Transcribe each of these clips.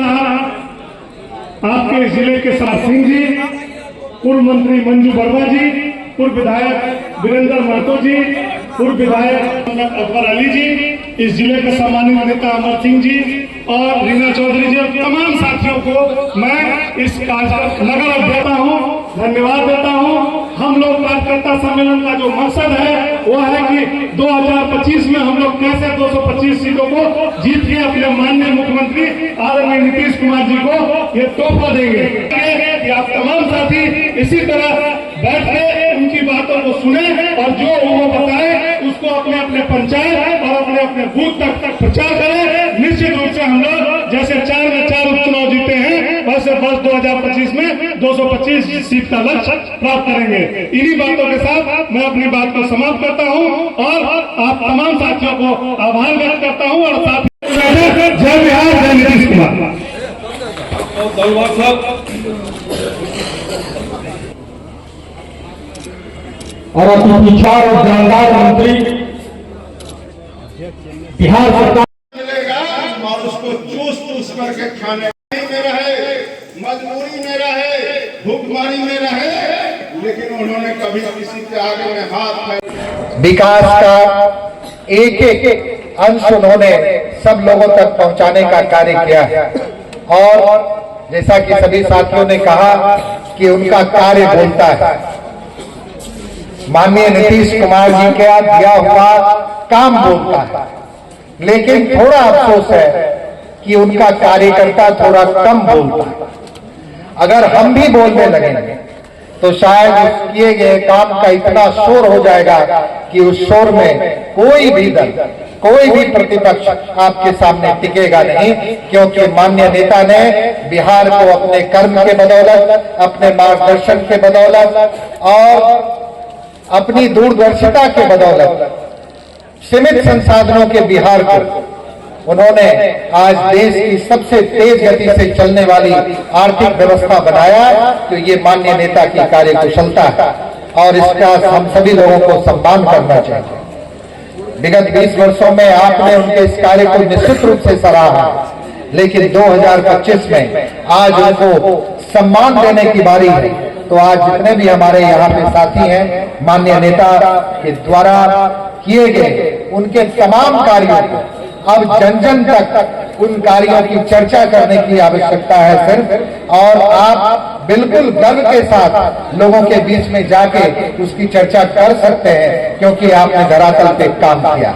साहब, आपके जिले के सरदार सिंह जी, पूर्व मंत्री मंजू वर्मा जी, पूर्व विधायक वीरेंद्र महतो जी, पूर्व विधायक अकबर अली जी, इस जिले के सम्मानित नेता अमर सिंह जी और रीना चौधरी जी और तमाम साथियों को मैं इस कार्यक्रम नगर देता हूँ, धन्यवाद देता हूँ। हम लोग कार्यकर्ता सम्मेलन का जो मकसद है वो है कि 2025 में हम लोग कैसे 225 सीटों को जीत के अपने माननीय मुख्यमंत्री आदरणीय नीतीश कुमार जी को ये तोहफा देंगे। कि आप तमाम साथी इसी तरह बैठ के उनकी बातों को सुने और जो वो बताए उसको अपने अपने पंचायत और अपने अपने बूथ तक प्रचार करें। निश्चित रूप से हम लोग जैसे 4 में 4 उपचुनाव जीते हैं वैसे वर्ष 2025 में 225 सीट का लक्ष्य प्राप्त करेंगे। इन्हीं बातों के साथ मैं अपनी बात को समाप्त करता हूं और आप तमाम साथियों को आभार व्यक्त करता हूं और साथ जय बिहार, जय नीतीश कुमार। और अपनी विचार और जानदार मंत्री बिहार सरकार मिलेगा और उसको चूस करके खाने में रहे, मजबूरी में रहे, भूखमरी में रहे, लेकिन उन्होंने कभी किसी के आगे में हाथ विकास का एक एक अंश उन्होंने सब लोगों तक पहुंचाने का कार्य किया है। और जैसा कि सभी साथियों ने कहा कि उनका कार्य बोलता है। माननीय नीतीश कुमार जी का दिया हुआ काम बोलता है, लेकिन थोड़ा अफसोस है कि उनका कार्यकर्ता थोड़ा कम बोलता है। अगर हम भी बोलने लगेंगे तो शायद उस किए गए काम का इतना शोर हो जाएगा कि उस शोर में कोई भी दल, कोई भी प्रतिपक्ष आपके सामने टिकेगा नहीं, क्योंकि माननीय नेता ने बिहार को अपने कर्म के बदौलत, अपने मार्गदर्शन के बदौलत और अपनी दूरदर्शिता के बदौलत सीमित संसाधनों के बिहार को उन्होंने आज देश की सबसे तेज गति से चलने वाली आर्थिक व्यवस्था बनाया। तो ये माननीय नेता की कार्यकुशलता है और इसका हम सभी लोगों को सम्मान करना चाहिए। विगत 20 वर्षों में आपने उनके इस कार्य को निश्चित रूप से सराहा, लेकिन 2025 में आज उनको सम्मान देने की बारी है। तो आज जितने भी हमारे यहाँ पे साथी हैं, माननीय नेता के द्वारा किए गए उनके तमाम कार्यों को अब जन जन तक उन कार्यों की चर्चा करने की आवश्यकता है सिर्फ, और आप बिल्कुल गर्व के साथ लोगों के बीच में जाके उसकी चर्चा कर सकते हैं, क्योंकि आपने धरातल पे काम किया।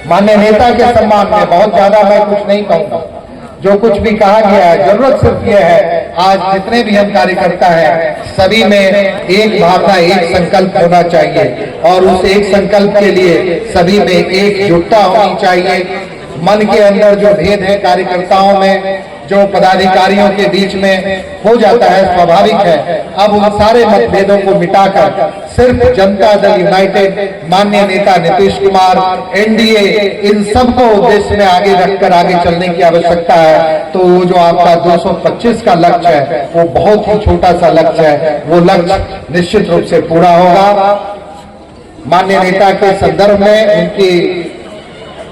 माननीय नेता के सम्मान में बहुत ज्यादा मैं कुछ नहीं कहूंगा। जो कुछ भी कहा गया है, जरूरत सिर्फ यह है आज जितने भी हम कार्यकर्ता हैं सभी में एक भावना, एक संकल्प होना चाहिए और उस एक संकल्प के लिए सभी में एकजुटता होनी चाहिए। मन के अंदर जो भेद है कार्यकर्ताओं में, जो पदाधिकारियों के बीच में हो जाता है, स्वाभाविक है। अब उन सारे मतभेदों को मिटाकर सिर्फ जनता दल यूनाइटेड, माननीय नेता नीतीश कुमार, एनडीए, इन सबको देश में आगे रखकर आगे चलने की आवश्यकता है। तो वो जो आपका 225 का लक्ष्य है वो बहुत ही छोटा सा लक्ष्य है, वो लक्ष्य निश्चित रूप से पूरा होगा। माननीय नेता के संदर्भ में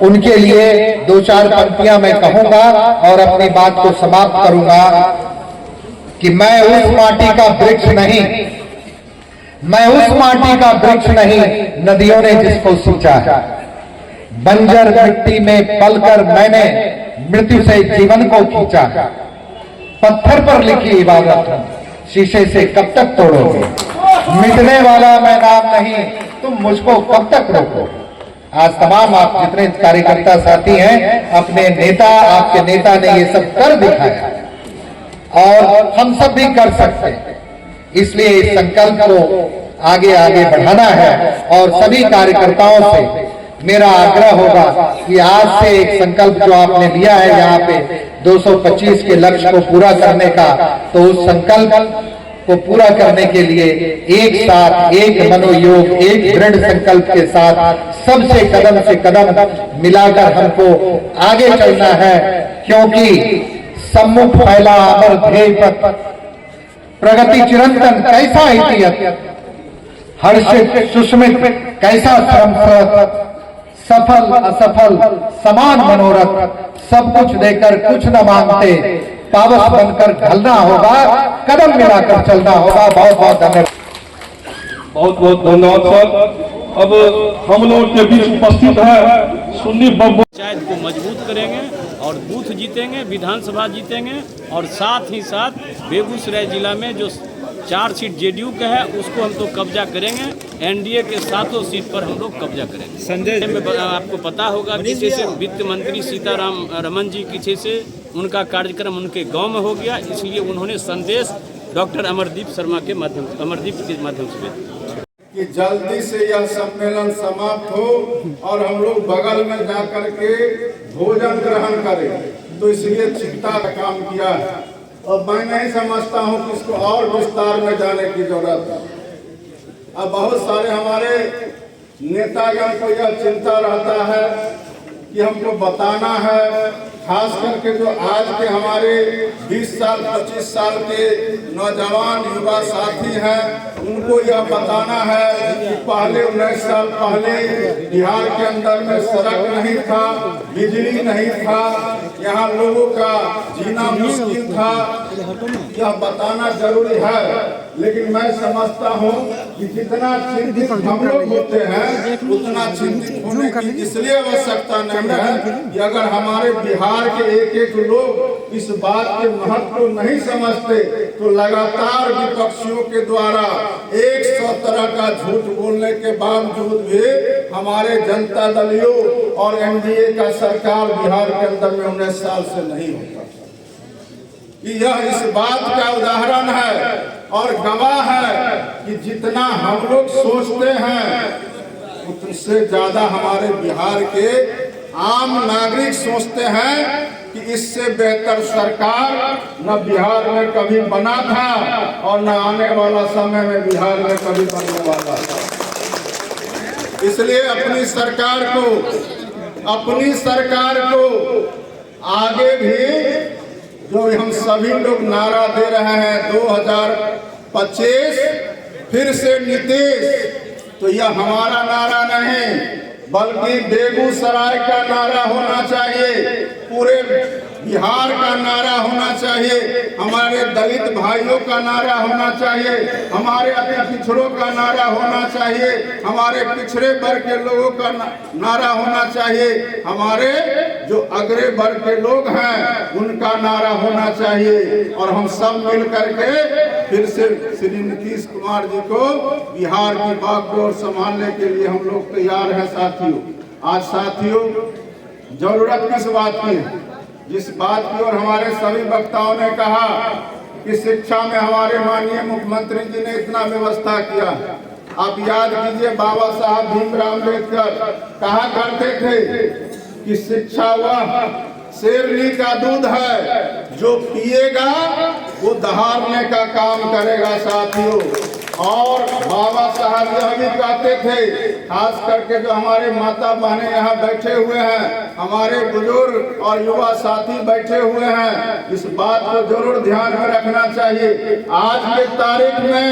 उनके लिए 2-4 पंक्तियां मैं कहूंगा और अपनी बात को समाप्त करूंगा कि मैं उस माटी का वृक्ष नहीं, मैं उस माटी का वृक्ष नहीं नदियों ने जिसको सींचा है। बंजर मिट्टी में पलकर मैंने मृत्यु से जीवन को खींचा। पत्थर पर लिखी इबादत शीशे से कब तक तोड़ोगे, मिटने वाला मैं नाम नहीं, तुम मुझको कब तक रोको। आज तमाम आप जितने कार्यकर्ता साथी हैं, अपने नेता, आपके नेता ने ये सब कर दिखाया और हम सब भी कर सकते हैं। इसलिए इस संकल्प को आगे आगे बढ़ाना है और सभी कार्यकर्ताओं से मेरा आग्रह होगा कि आज से एक संकल्प जो आपने लिया है यहाँ पे 225 के लक्ष्य को पूरा करने का, तो उस संकल्प को पूरा करने के लिए एक साथ, एक मनोयोग, एक दृढ़ संकल्प के साथ सबसे कदम से कदम मिलाकर हमको आगे चलना है, क्योंकि सम्मुख फैला अमर ध्येय पथ, प्रगति चिरंतन कैसा इतिहास, हर्षित सुस्मित कैसा श्रम, सफल असफल समान मनोरथ सब कुछ देकर कुछ न मांगते, पावस बनकर ढलना होगा, कदम मिलाकर चलना होगा। बहुत बहुत धन्यवाद। बहुत बहुत धन्यवाद सर। अब हम लोग के बीच उपस्थित है सुन्नी पंचायत को मजबूत करेंगे और बूथ जीतेंगे, विधानसभा जीतेंगे और साथ ही साथ बेगूसराय जिला में जो 4 सीट जेडीयू का है उसको हम तो कब्जा करेंगे, एनडीए के 7 सीट पर हम लोग कब्जा करेंगे। संदेश में आपको पता होगा किसी से वित्त मंत्री सीताराम रमन जी किसी से उनका कार्यक्रम उनके गांव में हो गया, इसलिए उन्होंने संदेश डॉक्टर अमरदीप के माध्यम से कि जल्दी से यह सम्मेलन समाप्त हो और हम लोग बगल में जाकर के भोजन ग्रहण करें, तो इसलिए चिंता का काम किया है। और मैं नहीं समझता हूं कि इसको और विस्तार में जाने की जरूरत है। अब बहुत सारे हमारे नेतागण को यह चिंता रहता है कि हमको बताना है, खास करके जो आज के हमारे 20 साल 25 साल के नौजवान युवा साथी हैं, उनको यह बताना है कि पहले 19 साल पहले बिहार के अंदर में सड़क नहीं था, बिजली नहीं था, यहाँ लोगों का जीना मुश्किल था। यह बताना जरूरी है, लेकिन मैं समझता हूँ कि जितना चिंतित हम लोग होते हैं उतना चिंतित होने की इसलिए आवश्यकता नहीं है कि अगर हमारे बिहार के एक एक लोग इस बात के महत्व को नहीं समझते तो लगातार विपक्षियों के द्वारा 100 तरह का झूठ बोलने के बावजूद भी हमारे जनता दलियों और एनडीए का सरकार बिहार के अंदर में 19 साल से नहीं होता। यह इस बात का उदाहरण है और गवाह है कि जितना हम लोग सोचते हैं उससे ज्यादा हमारे बिहार के आम नागरिक सोचते हैं कि इससे बेहतर सरकार न बिहार में कभी बना था और न आने वाला समय में बिहार में कभी बनने वाला था। इसलिए अपनी सरकार को आगे भी जो हम सभी लोग नारा दे रहे हैं 2025 फिर से नीतीश, तो यह हमारा नारा नहीं बल्कि बेगूसराय का नारा होना चाहिए, पूरे बिहार का नारा होना चाहिए, हमारे दलित भाइयों का नारा होना चाहिए, हमारे अति पिछड़ों का नारा होना चाहिए, हमारे पिछड़े वर्ग के लोगों का नारा होना चाहिए, हमारे जो अग्रे वर्ग के लोग हैं उनका नारा होना चाहिए। और हम सब मिल करके फिर से श्री नीतीश कुमार जी को बिहार की बागडोर संभालने के लिए हम लोग तैयार हैं साथियों। आज साथियों जरूरत किस बात की है, जिस बात की और हमारे सभी वक्ताओं ने कहा कि शिक्षा में हमारे माननीय मुख्यमंत्री जी ने इतना व्यवस्था किया। आप याद कीजिए बाबा साहब भीमराव अम्बेडकर कहा करते थे कि शिक्षा वह शेरनी का दूध है जो पिएगा वो दहाड़ने का काम करेगा साथियों। और बाबा साहब यह भी कहते थे, खास करके जो हमारे माता बहनें यहाँ बैठे हुए हैं, हमारे बुजुर्ग और युवा साथी बैठे हुए हैं, इस बात को जरूर ध्यान में रखना चाहिए। आज के तारीख में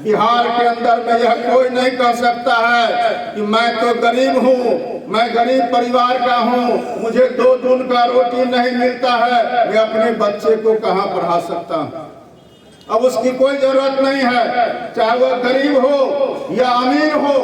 बिहार के अंदर में यह कोई नहीं कह सकता है कि मैं तो गरीब हूँ, मैं गरीब परिवार का हूँ, मुझे 2 दिन का रोटी नहीं मिलता है, मैं अपने बच्चे को कहाँ पढ़ा सकता हूँ। अब उसकी कोई जरूरत नहीं है, चाहे वह गरीब हो या अमीर हो,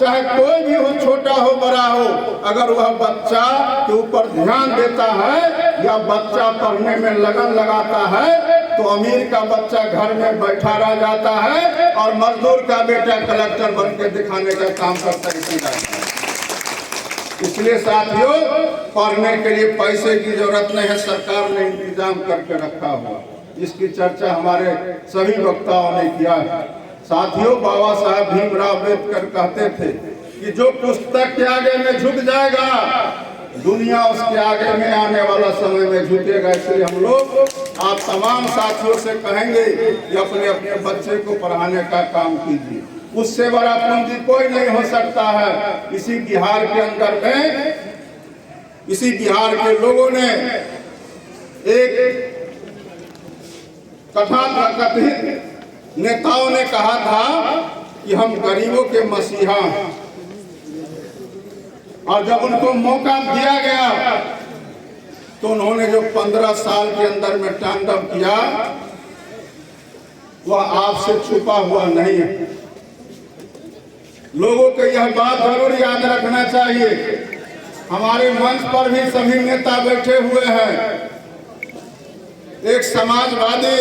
चाहे कोई भी हो, छोटा हो बड़ा हो, अगर वह बच्चा के ऊपर ध्यान देता है या बच्चा पढ़ने में लगन लगाता है तो अमीर का बच्चा घर में बैठा रह जाता है और मजदूर का बेटा कलेक्टर बन के दिखाने का काम करता है। इसलिए साथियों पढ़ने के लिए पैसे की जरूरत नहीं है, सरकार ने इंतजाम करके रखा हुआ, इसकी चर्चा हमारे सभी वक्ताओं ने किया है। साथियों बाबा साहब भीमराव अम्बेडकर कहते थे कि जो पुस्तक के आगे में झुक जाएगा दुनिया उसके आगे में आने वाला समय में झुकेगा। इसलिए हम लोग आप तमाम साथियों से कहेंगे कि अपने अपने बच्चे को पढ़ाने का काम कीजिए, उससे बड़ा पूंजी कोई नहीं हो सकता है। इसी बिहार के अंदर में इसी बिहार के लोगों ने एक कथित नेताओं ने कहा था कि हम गरीबों के मसीहा हैं। और जब उनको मौका दिया गया तो उन्होंने जो 15 साल के अंदर में तांडव किया वह आपसे छुपा हुआ नहीं है। लोगों को यह बात जरूर याद रखना चाहिए। हमारे मंच पर भी सभी नेता बैठे हुए हैं। एक समाजवादी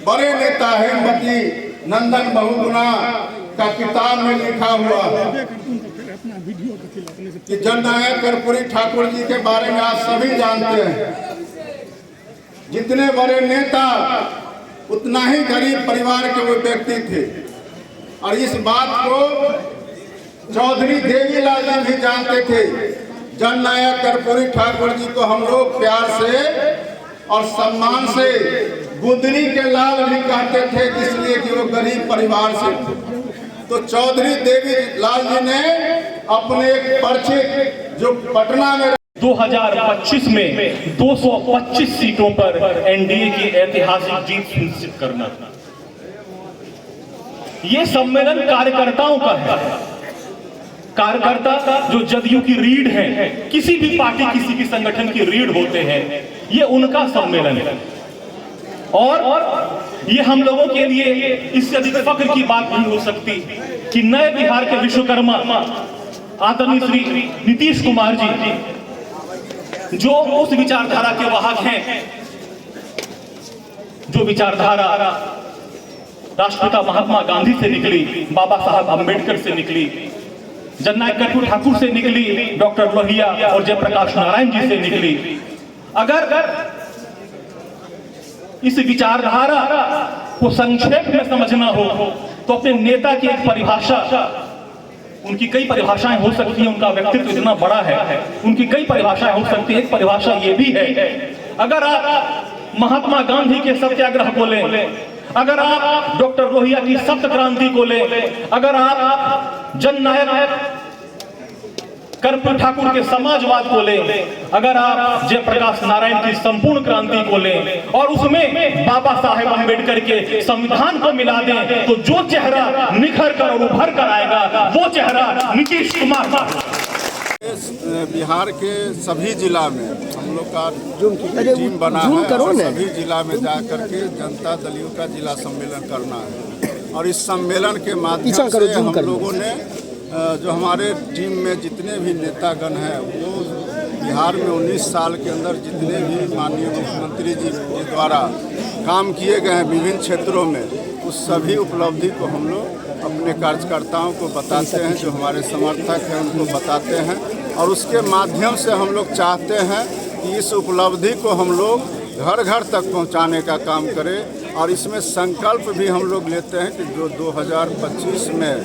बड़े नेता हेमवती नंदन बहुगुणा का किताब में लिखा हुआ कि जननायक कर्पूरी ठाकुर जी के बारे में आप सभी जानते हैं। जितने बड़े नेता उतना ही गरीब परिवार के वो व्यक्ति थे और इस बात को चौधरी देवीलाल जी भी जानते थे। जननायक कर्पूरी ठाकुर जी को हम लोग प्यार से और सम्मान से गुदरी के लाल भी कहते थे, इसलिए कि वो गरीब परिवार से थे। तो चौधरी देवीलाल जी ने अपने एक परिचित जो पटना में 2025 में 225 सीटों पर एनडीए की ऐतिहासिक जीत सुनिश्चित करना। ये सम्मेलन कार्यकर्ताओं का है। कार्यकर्ता जो जदयू की रीढ़ है, किसी भी पार्टी किसी भी संगठन की रीढ़ होते हैं, ये उनका सम्मेलन है। और ये हम लोगों के लिए इससे अधिक फख्र की बात नहीं हो सकती कि नए बिहार के विश्वकर्मा आदरणीय श्री नीतीश कुमार जी जो उस विचारधारा के वाहक हैं जो विचारधारा राष्ट्रपिता महात्मा गांधी से निकली, बाबा साहब अंबेडकर से निकली, जननायक कर्पूरी ठाकुर से निकली, डॉक्टर लोहिया और जयप्रकाश नारायण जी से निकली। अगर इस विचारधारा को संक्षेप में समझना हो तो अपने नेता की एक परिभाषा, उनकी कई परिभाषाएं हो सकती हैं, उनका व्यक्तित्व इतना बड़ा है, उनकी कई परिभाषाएं हो सकती है। एक परिभाषा ये भी है, अगर आप महात्मा गांधी के सत्याग्रह को लें, अगर आप डॉक्टर लोहिया की सप्त क्रांति को लें, अगर आप जननायक कर्पूरी ठाकुर के समाजवाद को लें, अगर आप जयप्रकाश नारायण की संपूर्ण क्रांति को लें और उसमें बाबा साहेब अंबेडकर के संविधान को मिला दें, तो जो चेहरा निखर कर और उभर कर आएगा वो चेहरा नीतीश कुमार। बिहार के सभी जिला में हम लोग का टीम बना है और सभी जिला में जा करके जनता दलियों का जिला सम्मेलन करना है। और इस सम्मेलन के माध्यम से हम लोगों ने जो हमारे टीम में जितने भी नेतागण हैं वो बिहार में 19 साल के अंदर जितने भी माननीय मुख्यमंत्री जी के द्वारा काम किए गए हैं विभिन्न क्षेत्रों में, उस सभी उपलब्धि को हम लोग अपने कार्यकर्ताओं को बताते हैं, जो हमारे समर्थक हैं उनको बताते हैं। और उसके माध्यम से हम लोग चाहते हैं कि इस उपलब्धि को हम लोग घर घर तक पहुंचाने का काम करें। और इसमें संकल्प भी हम लोग लेते हैं कि जो 2025 में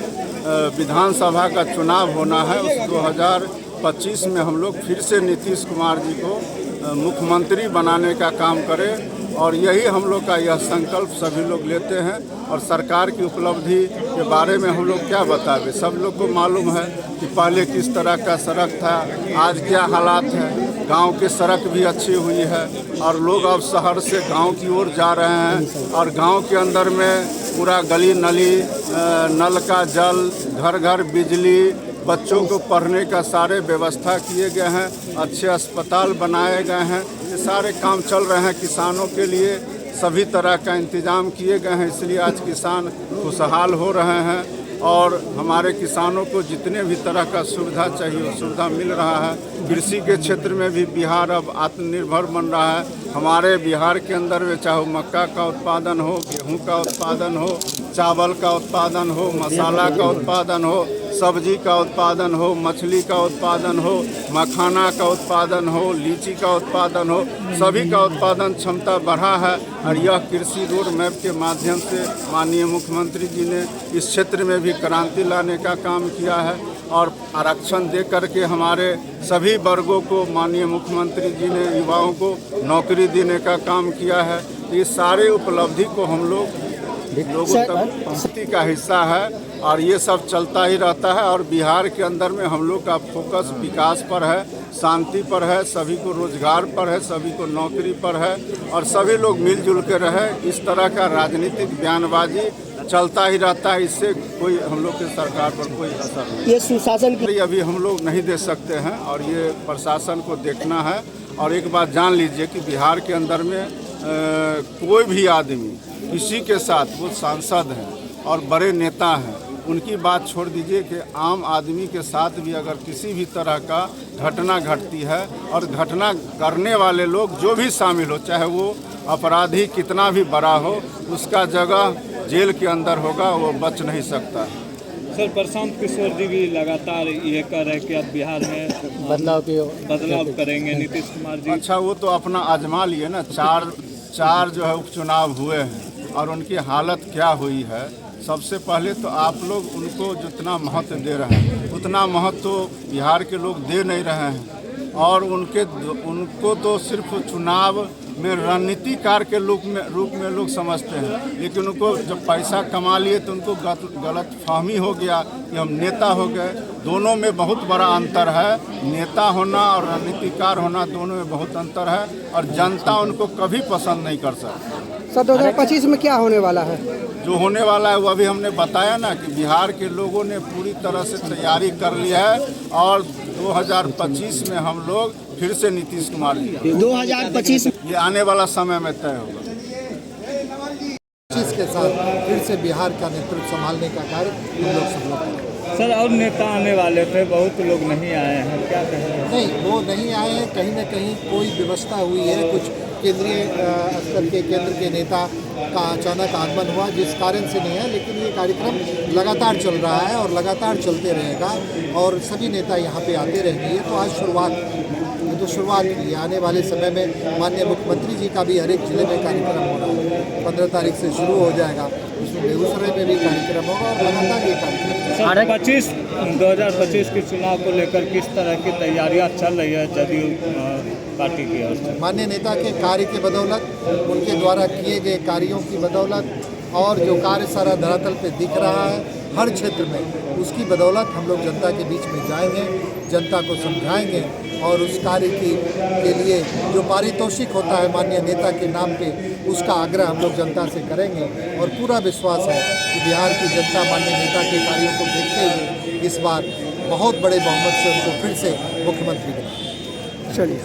विधानसभा का चुनाव होना है, उस 2025 में हम लोग फिर से नीतीश कुमार जी को मुख्यमंत्री बनाने का काम करें। और यही हम लोग का यह संकल्प सभी लोग लेते हैं। और सरकार की उपलब्धि के बारे में हम लोग क्या बताएं, सब लोग को मालूम है कि पहले किस तरह का सड़क था, आज क्या हालात है। गांव की सड़क भी अच्छी हुई है और लोग अब शहर से गांव की ओर जा रहे हैं। और गांव के अंदर में पूरा गली नली, नल का जल, घर घर बिजली, बच्चों को पढ़ने का सारे व्यवस्था किए गए हैं, अच्छे अस्पताल बनाए गए हैं, ये सारे काम चल रहे हैं। किसानों के लिए सभी तरह का इंतजाम किए गए हैं, इसलिए आज किसान खुशहाल हो रहे हैं। और हमारे किसानों को जितने भी तरह का सुविधा चाहिए वो सुविधा मिल रहा है। कृषि के क्षेत्र में भी बिहार अब आत्मनिर्भर बन रहा है। हमारे बिहार के अंदर में चाहे मक्का का उत्पादन हो, गेहूं का उत्पादन हो, चावल का उत्पादन हो, मसाला का उत्पादन हो, सब्जी का उत्पादन हो, मछली का उत्पादन हो, मखाना का उत्पादन हो, लीची का उत्पादन हो, सभी का उत्पादन क्षमता बढ़ा है। और यह कृषि रोड मैप के माध्यम से माननीय मुख्यमंत्री जी ने इस क्षेत्र में भी क्रांति लाने का काम किया है। और आरक्षण दे करके हमारे सभी वर्गों को माननीय मुख्यमंत्री जी ने युवाओं को नौकरी देने का काम किया है। ये सारे उपलब्धि को हम लोग लोगों तक पहुँचने का हिस्सा है और ये सब चलता ही रहता है। और बिहार के अंदर में हम लोग का फोकस विकास पर है, शांति पर है, सभी को रोजगार पर है, सभी को नौकरी पर है और सभी लोग मिलजुल के रहे। इस तरह का राजनीतिक बयानबाजी चलता ही रहता है, इससे कोई हम लोग की सरकार पर कोई असर नहीं। ये सुशासन की अभी हम लोग नहीं दे सकते हैं और ये प्रशासन को देखना है। और एक बात जान लीजिए कि बिहार के अंदर में कोई भी आदमी किसी के साथ, वो सांसद हैं और बड़े नेता हैं, उनकी बात छोड़ दीजिए कि आम आदमी के साथ भी अगर किसी भी तरह का घटना घटती है और घटना करने वाले लोग जो भी शामिल हो, चाहे वो अपराधी कितना भी बड़ा हो, उसका जगह जेल के अंदर होगा, वो बच नहीं सकता। सर, प्रशांत किशोर जी भी लगातार ये कह रहे हैं कि अब बिहार में बदलाव करेंगे नीतीश कुमार जी। अच्छा, वो तो अपना आजमा लिए ना। चार जो है उपचुनाव हुए हैं और उनकी हालत क्या हुई है। सबसे पहले तो आप लोग उनको जितना महत्व दे रहे हैं उतना महत्व तो बिहार के लोग दे नहीं रहे हैं। और उनको तो सिर्फ चुनाव में रणनीतिकार के रूप में लोग समझते हैं, लेकिन उनको जब पैसा कमा लिए तो उनको गलत फहमी हो गया कि हम नेता हो गए। दोनों में बहुत बड़ा अंतर है, नेता होना और रणनीतिकार होना, दोनों में बहुत अंतर है और जनता उनको कभी पसंद नहीं कर सकती। सर 2025 में क्या होने वाला है? जो होने वाला है वो अभी हमने बताया ना कि बिहार के लोगों ने पूरी तरह से तैयारी कर ली है और 2025 में हम लोग फिर से नीतीश कुमार जी 2025 ये आने वाला समय में तय होगा। के साथ फिर से बिहार का नेतृत्व संभालने का कार्य हम लोग सब लोग करेंगे। सर, और नेता आने वाले थे, बहुत लोग नहीं आए हैं, क्या कहेंगे? नहीं, वो नहीं आए हैं। कहीं न कहीं कोई व्यवस्था हुई है, कुछ केंद्रीय स्तर के केंद्र के नेता का अचानक आगमन हुआ, जिस कारण से नहीं है। लेकिन ये कार्यक्रम लगातार चल रहा है और लगातार चलते रहेगा और सभी नेता यहाँ पे आते रहेंगे। ये तो आज शुरुआत की। आने वाले समय में माननीय मुख्यमंत्री जी का भी हर एक जिले में कार्यक्रम हो रहा है। 15 तारीख से शुरू हो जाएगा, उसमें बेगूसराय में भी कार्यक्रम होगा और लगातार ये कार्यक्रम। 2025 के चुनाव को लेकर किस तरह की तैयारियां चल रही है जदयू पार्टी की ओर से? माननीय नेता के कार्य के बदौलत, उनके द्वारा किए गए कार्यों की बदौलत और जो कार्य सारा धरातल पे दिख रहा है हर क्षेत्र में, उसकी बदौलत हम लोग जनता के बीच में जाएंगे, जनता को समझाएंगे और उस कार्य के लिए जो पारितोषिक होता है माननीय नेता के नाम पे, उसका आग्रह हम लोग जनता से करेंगे। और पूरा विश्वास है कि बिहार की जनता माननीय नेता के कार्यों को देखते हुए इस बार बहुत बड़े बहुमत से उनको फिर से मुख्यमंत्री बनाए। चलिए।